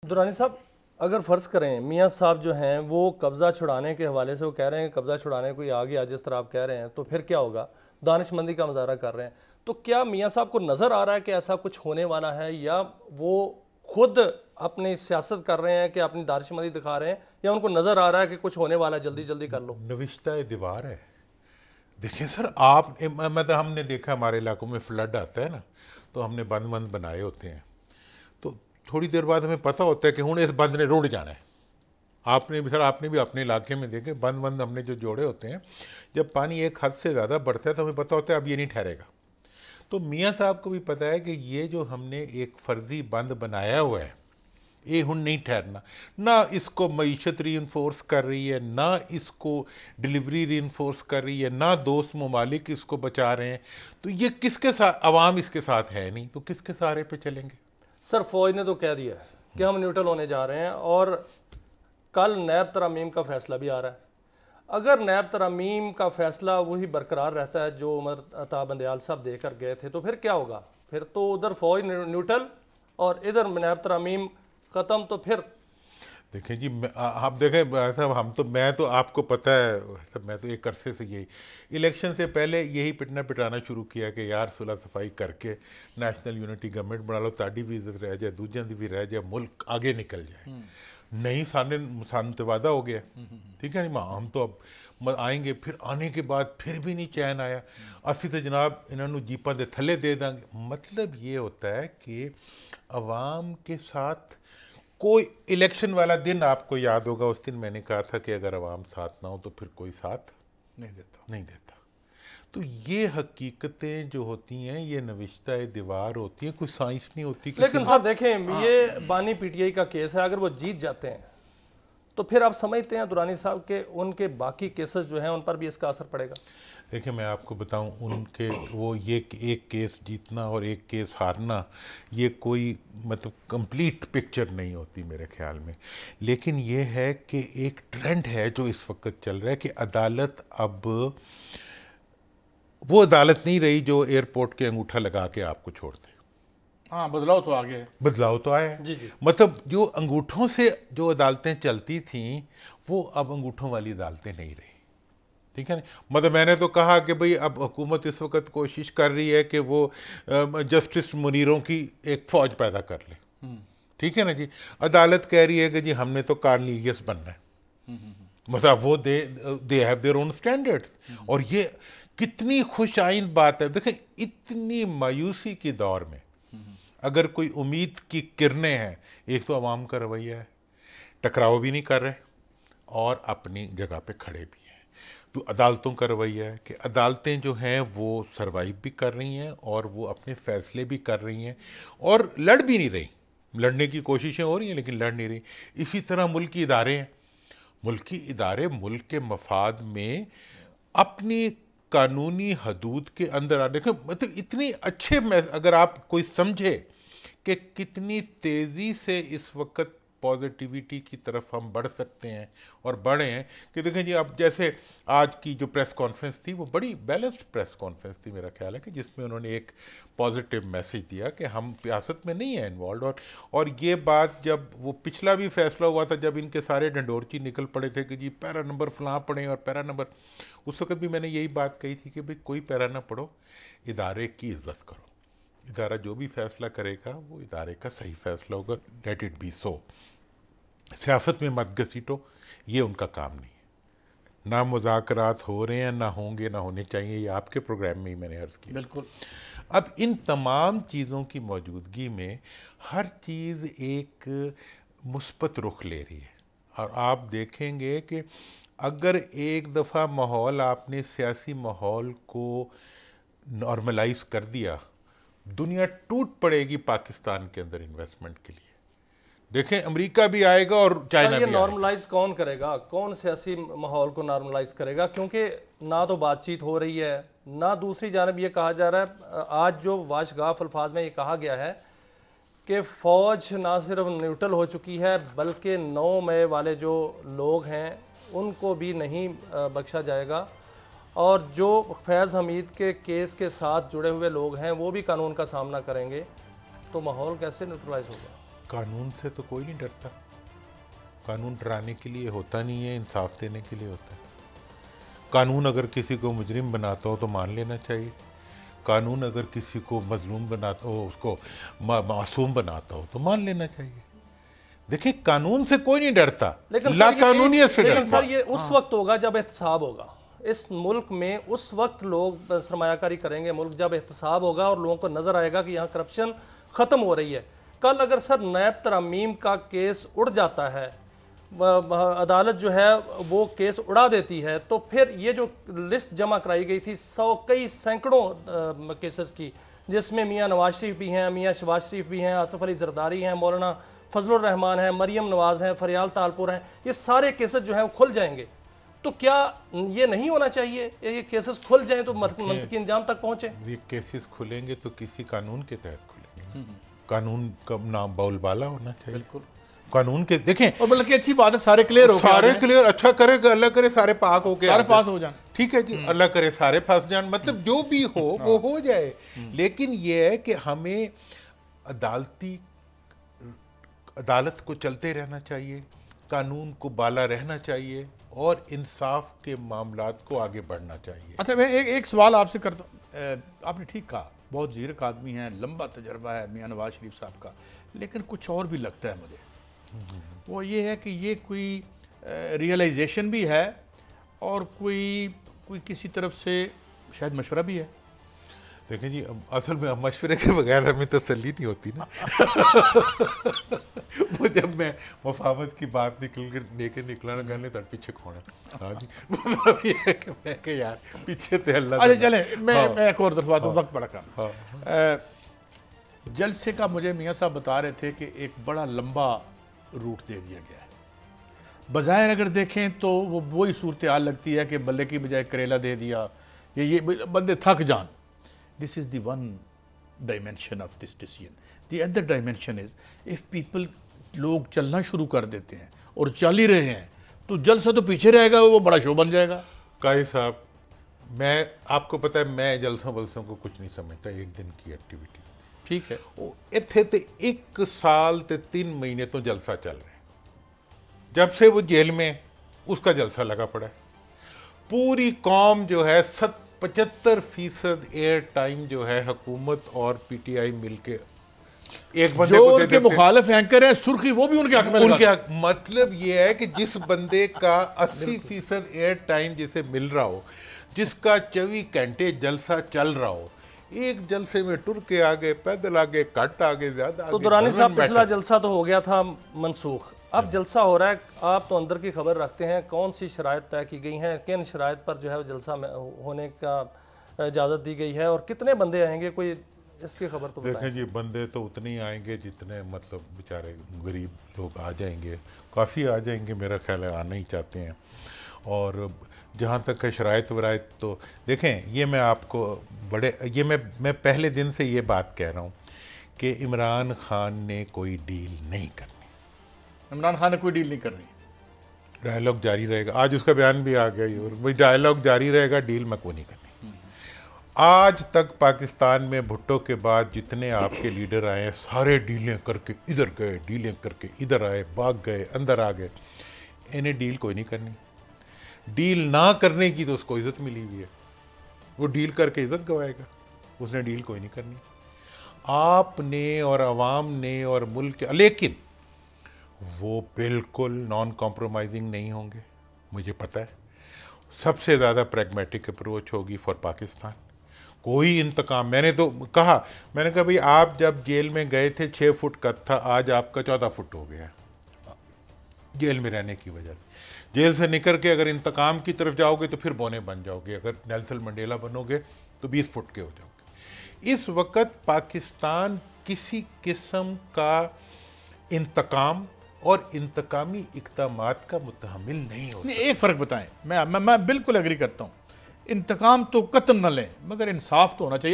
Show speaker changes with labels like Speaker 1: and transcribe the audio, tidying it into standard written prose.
Speaker 1: दुरानी साहब, अगर फ़र्ज़ करें मियाँ साहब जो हैं वो कब्ज़ा छुड़ाने के हवाले से वो कह रहे हैं कब्ज़ा छुड़ाने कोई आ गया जिस तरह आप कह रहे हैं, तो फिर क्या होगा? दानिशमंदी का मुज़ाहरा कर रहे हैं, तो क्या मियाँ साहब को नज़र आ रहा है कि ऐसा कुछ होने वाला है, या वो खुद अपनी सियासत कर रहे हैं कि अपनी दानिशमंदी दिखा रहे हैं, या उनको नज़र आ रहा है कि कुछ होने वाला है, जल्दी जल्दी कर लो?
Speaker 2: नविश्ता दीवार है। देखिए सर, आप मतलब हमने देखा हमारे इलाकों में फ्लड आता है ना, तो हमने बंद बंद बनाए होते हैं, तो थोड़ी देर बाद हमें पता होता है कि हूँ इस बंद ने रुड़ जाना है। आपने भी अपने इलाके में देखे बंद बंद हमने जो जोड़े होते हैं, जब पानी एक हद से ज़्यादा बढ़ता है तो हमें पता होता है अब ये नहीं ठहरेगा। तो मियाँ साहब को भी पता है कि ये जो हमने एक फ़र्ज़ी बंद बनाया हुआ है ये हुन नहीं ठहरना। ना इसको मईशत री इन्फोर्स कर रही है, ना इसको डिलीवरी री इन्फोर्स कर रही है, ना दोस्त ममालिक इसको बचा रहे हैं। तो ये किसके साथ, अवाम इसके साथ है नहीं, तो किसके सहारे पे चलेंगे?
Speaker 1: सर, फ़ौज ने तो कह दिया है कि हम न्यूट्रल होने जा रहे हैं, और कल नैब तरमीम का फैसला भी आ रहा है। अगर नैब तरमीम का फैसला वही बरकरार रहता है जो उमर अता बंदयाल साहब देकर गए थे, तो फिर क्या होगा? फिर तो उधर फ़ौज न्यूट्रल और इधर नैब तरमीम ख़त्म, तो फिर
Speaker 2: देखें जी, आप देखें साहब, मैं तो आपको पता है सब, मैं तो एक अरसे से यही इलेक्शन से पहले यही पिटना पिटाना शुरू किया कि यार सुलह सफाई करके नेशनल यूनिटी गवर्नमेंट बना लो, ताड़ी भी इज्जत रह जाए, दूजियां दी भी रह जाए, मुल्क आगे निकल जाए। नहीं, सामने तो वादा हो गया, ठीक है नहीं, हम तो अब आएंगे, फिर आने के बाद फिर भी नहीं चैन आया, असि तो जनाब इन्होंने जीपा दे थले दे देंगे। मतलब ये होता है कि अवाम के साथ कोई इलेक्शन वाला दिन आपको याद होगा, उस दिन मैंने कहा था कि अगर अवाम साथ ना हो तो फिर कोई साथ नहीं देता। तो ये हकीकतें जो होती हैं ये नविश्ता दीवार होती है, कोई साइंस नहीं होती।
Speaker 1: लेकिन सर देखें, ये बानी पीटीआई का केस है, अगर वो जीत जाते हैं तो फिर आप समझते हैं दुरानी साहब के उनके बाकी केसेस जो हैं उन पर भी इसका असर पड़ेगा?
Speaker 2: देखिए मैं आपको बताऊं, उनके वो ये एक केस जीतना और एक केस हारना ये कोई मतलब कंप्लीट पिक्चर नहीं होती मेरे ख्याल में। लेकिन ये है कि एक ट्रेंड है जो इस वक्त चल रहा है कि अदालत अब वो अदालत नहीं रही जो एयरपोर्ट के अंगूठा लगा के आपको छोड़ दे।
Speaker 3: हाँ, बदलाव तो आ गया है।
Speaker 2: बदलाव तो आया है।
Speaker 1: जी जी।
Speaker 2: मतलब जो अंगूठों से जो अदालतें चलती थीं वो अब अंगूठों वाली अदालतें नहीं रही, ठीक है ना। मतलब मैंने तो कहा कि भाई अब हुकूमत इस वक्त कोशिश कर रही है कि वो जस्टिस मुनीरों की एक फ़ौज पैदा कर ले, ठीक है ना जी। अदालत कह रही है कि जी हमने तो कार्निलियस बनना है। मतलब वो they have their own standards. और ये कितनी खुश आइंद बात है। देखें, इतनी मायूसी के दौर में अगर कोई उम्मीद की किरणें हैं, एक तो अवाम का रवैया है, टकराव भी नहीं कर रहे और अपनी जगह पे खड़े भी हैं। तो अदालतों का रवैया है कि अदालतें जो हैं वो सरवाइव भी कर रही हैं और वो अपने फैसले भी कर रही हैं और लड़ भी नहीं रही। लड़ने की कोशिशें हो रही हैं लेकिन लड़ नहीं रही। इसी तरह मुल्की इदारे हैं, मुल्की इदारे मुल्क के मफाद में अपनी कानूनी हदूद के अंदर आ। देखो मतलब इतनी अच्छे में अगर आप कोई समझे कि कितनी तेज़ी से इस वक्त पॉजिटिविटी की तरफ हम बढ़ सकते हैं और बढ़े हैं कि देखें जी, अब जैसे आज की जो प्रेस कॉन्फ्रेंस थी वो बड़ी बैलेंस्ड प्रेस कॉन्फ्रेंस थी मेरा ख्याल है, कि जिसमें उन्होंने एक पॉजिटिव मैसेज दिया कि हम सियासत में नहीं है इन्वॉल्व। और ये बात जब वो पिछला भी फैसला हुआ था जब इनके सारे ढंडोरची निकल पड़े थे कि जी पैरा नंबर फलां पढ़ें और पैरा नंबर, उस वक्त भी मैंने यही बात कही थी कि भाई कोई पैरा ना पढ़ो, इदारे की इज्जत करो। इदारा जो भी फैसला करेगा वो इदारे का सही फैसला होगा, लेट इट बी सो। सियासत में मत घसीटो, ये उनका काम नहीं है। ना मुज़ाकरात हो रहे हैं, ना होंगे, ना होने चाहिए, ये आपके प्रोग्राम में ही मैंने अर्ज़ किया।
Speaker 3: बिल्कुल।
Speaker 2: अब इन तमाम चीज़ों की मौजूदगी में हर चीज़ एक मुस्बत रुख ले रही है। और आप देखेंगे कि अगर एक दफ़ा माहौल आपने सियासी माहौल को नॉर्मलाइज कर दिया, दुनिया टूट पड़ेगी पाकिस्तान के अंदर इन्वेस्टमेंट के लिए। देखें अमेरिका भी आएगा और चाइना भी आएगा।
Speaker 1: नॉर्मलाइज कौन करेगा? कौन सियासी माहौल को नॉर्मलाइज करेगा? क्योंकि ना तो बातचीत हो रही है, ना दूसरी जानब ये कहा जा रहा है, आज जो वाशगाफ अल्फाज में ये कहा गया है कि फ़ौज ना सिर्फ न्यूट्रल हो चुकी है बल्कि 9 मई वाले जो लोग हैं उनको भी नहीं बख्शा जाएगा, और जो फैज़ हमीद के केस के साथ जुड़े हुए लोग हैं वो भी कानून का सामना करेंगे। तो माहौल कैसे न्यूट्रलाइज होगा?
Speaker 2: कानून से तो कोई नहीं डरता। कानून डराने के लिए होता नहीं है, इंसाफ देने के लिए होता है। कानून अगर किसी को मुजरिम बनाता हो तो मान लेना चाहिए। कानून अगर किसी को मजलूम बनाता हो, उसको मासूम बनाता हो तो मान लेना चाहिए। देखिए, कानून से कोई नहीं डरता, ला कानूनियत से
Speaker 1: लेकिन
Speaker 2: डरता।
Speaker 1: सर ये उस वक्त होगा जब एहतसाब होगा। इस मुल्क में उस वक्त लोग सरमायाकारी करेंगे मुल्क जब एहतसाब होगा और लोगों को नजर आएगा कि यहाँ करप्शन खत्म हो रही है। कल अगर सर नैब तरमीम का केस उड़ जाता है, अदालत जो है वो केस उड़ा देती है, तो फिर ये जो लिस्ट जमा कराई गई थी कई सैकड़ों केसेस की, जिसमें मियाँ नवाज शरीफ भी हैं, मियाँ शहबाज शरीफ भी हैं, आसिफ अली जरदारी हैं, मौलाना फजलुर रहमान हैं, मरियम नवाज हैं, फरियाल तालपुर हैं, ये सारे केसेस जो हैं वो खुल जाएंगे। तो क्या ये नहीं होना चाहिए, ये केसेस खुल जाएं तो मंतकी इंजाम तक पहुंचे?
Speaker 2: ये केसेस खुलेंगे तो किसी कानून के तहत खुलेंगे। कानून का नाम बोलबाला होना चाहिए।
Speaker 3: बिल्कुल
Speaker 2: कानून के देखें,
Speaker 3: और बल्कि अच्छी बात है, सारे क्लियर हो,
Speaker 2: सारे क्लियर, अच्छा करे, अल्लाह करे सारे पाक हो गए,
Speaker 3: सारे पास हो जाए।
Speaker 2: ठीक है जी, अल्लाह करे सारे फंस जान, मतलब जो भी हो वो हो जाए। लेकिन ये है कि हमें अदालत को चलते रहना चाहिए, कानून को बाला रहना चाहिए और इंसाफ के मामलात को आगे बढ़ना चाहिए।
Speaker 3: अच्छा, मैं एक सवाल आपसे करता हूँ। आपने ठीक कहा, बहुत जीरक आदमी है, लंबा तजर्बा है मियाँ नवाज शरीफ साहब का, लेकिन कुछ और भी लगता है मुझे। वो ये है कि ये कोई रियलाइजेशन भी है और कोई किसी तरफ से शायद मशवरा भी है।
Speaker 2: देखें जी, असल में मशवरे के बगैर हमें तसल्ली नहीं होती ना। वो जब मैं मफावत की बात लेके निकला ना, कहने तक पीछे खोना। हाँ जी, मतलब ये है कि मैं कि यार पीछे थे अल्लाह।
Speaker 3: अच्छा चले, मैं एक और दफा तो वक्त बड़ा कम। जलसे का मुझे मियाँ साहब बता रहे थे कि एक बड़ा लंबा रूट दे दिया गया है। बज़ाहिर अगर देखें तो वो वही सूरत हाल लगती है कि बल्ले की बजाय करेला दे दिया, ये बंदे थक जान। This is the one dimension of this decision. The other dimension is if people, लोग चलना शुरू कर देते हैं और चल ही रहे हैं तो जलसा तो पीछे रहेगा, वो बड़ा शो बन जाएगा।
Speaker 2: काई साहब, मैं आपको पता है मैं जलसों वलसों को कुछ नहीं समझता, एक दिन की एक्टिविटी।
Speaker 3: ठीक है,
Speaker 2: इत्थे ते 1 साल ते 3 महीने तो जलसा चल रहा है। जब से वो जेल में, उसका जलसा लगा पड़ा है। पूरी कौम जो है 75% एयर टाइम जो है हुकूमत और पीटीआई मिलके एक बंदे को दे देते।
Speaker 3: मुखालिफ एंकर है सुर्खी, वो भी उनके हक में
Speaker 2: उनके मतलब ये है कि जिस बंदे का 80% एयर टाइम जिसे मिल रहा हो, जिसका 24 घंटे जलसा चल रहा हो, एक जलसे में टुर के आगे, पैदल आगे, कट आगे, ज्यादा।
Speaker 1: तो दुरानी साहब, पिछला जलसा तो हो गया था मनसूख, अब जलसा हो रहा है। आप तो अंदर की खबर रखते हैं, कौन सी शराइत तय की गई हैं, किन शराइत पर जो है वो जलसा होने का इजाज़त दी गई है और कितने बंदे आएंगे, कोई इसकी खबर तो
Speaker 2: देखें जी, बंदे तो उतने ही आएंगे जितने मतलब बेचारे गरीब लोग आ जाएंगे, काफ़ी आ जाएंगे, मेरा ख्याल है आना ही चाहते हैं। और जहाँ तक है शराइत वराइत, तो देखें ये मैं आपको ये मैं पहले दिन से ये बात कह रहा हूँ कि इमरान खान ने कोई डील नहीं करनी।
Speaker 3: इमरान खान ने कोई डील नहीं करनी,
Speaker 2: डायलॉग जारी रहेगा। आज उसका बयान भी आ गया, और भाई डायलॉग जारी रहेगा, डील मैं को नहीं करनी। आज तक पाकिस्तान में भुट्टो के बाद जितने आपके लीडर आए हैं, सारे डीलें करके इधर गए, डीलें करके इधर आए, भाग गए, अंदर आ गए। इन्हें डील कोई नहीं करनी। डील ना करने की तो उसको इज्जत मिली हुई है, वो डील करके इज्जत गवाएगा। उसने डील कोई नहीं करनी। आपने और अवाम ने और मुल्क, लेकिन वो बिल्कुल नॉन कॉम्प्रोमाइजिंग नहीं होंगे, मुझे पता है। सबसे ज़्यादा प्रैग्मेटिक अप्रोच होगी फॉर पाकिस्तान। कोई इंतकाम, मैंने कहा भाई आप जब जेल में गए थे 6 फुट कद था, आज आपका 14 फुट हो गया जेल में रहने की वजह से। जेल से निकल के अगर इंतकाम की तरफ जाओगे तो फिर बौने बन जाओगे, अगर नेल्सन मंडेला बनोगे तो 20 फुट के हो जाओगे। इस वक्त पाकिस्तान किसी किस्म का इंतकाम और इंतकामी इक़दामात का मुतहम्मिल नहीं हो सकता।
Speaker 3: एक फ़र्क बताएं, मैं बिल्कुल एग्री करता हूँ, इंतकाम तो कत्ल न लें, मगर इंसाफ तो होना चाहिए।